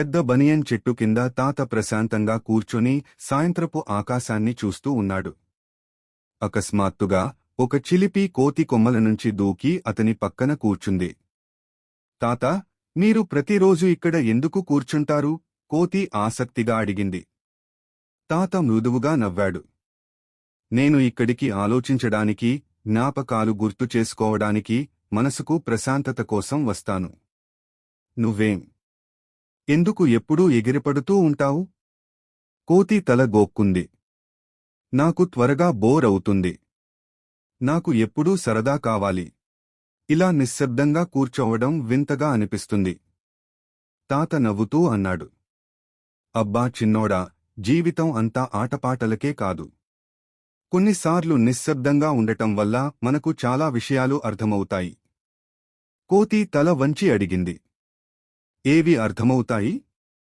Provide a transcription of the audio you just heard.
పెద్ద బనియన్ చెట్టు కింద తాత ప్రశాంతంగా కూర్చొని సాయంత్రపు ఆకాశాన్ని చూస్తూ ఉన్నాడు. అకస్మాత్తుగా ఒక చిలిపి కోతి కొమ్మల నుంచి దూకి అతని పక్కన కూర్చుంది. తాతా, మీరు ప్రతిరోజు ఇక్కడ ఎందుకు కూర్చుంటారు? కోతి ఆసక్తిగా అడిగింది. తాత మృదువుగా నవ్వాడు. నేను ఇక్కడికి ఆలోచించడానికి, జ్ఞాపకాలు గుర్తు చేసుకోవడానికి, మనసుకు ప్రశాంతత కోసం వస్తాను. నువ్వేం? ఎందుకు ఎప్పుడూ ఎగిరిపడుతూ ఉంటావు? కోతి తల గోక్కుంది. నాకు త్వరగా బోర్ అవుతుంది. నాకు ఎప్పుడూ సరదా కావాలి. ఇలా నిశ్శబ్దంగా కూర్చోవడం వింతగా అనిపిస్తుంది. తాత నవ్వుతూ అన్నాడు. అబ్బా చిన్నోడా, జీవితం అంతా ఆటపాటలకే కాదు. కొన్నిసార్లు నిశ్శబ్దంగా ఉండటం వల్ల మనకు చాలా విషయాలు అర్థమవుతాయి. కోతి తల వంచి అడిగింది. ఏవి అర్థమవుతాయి?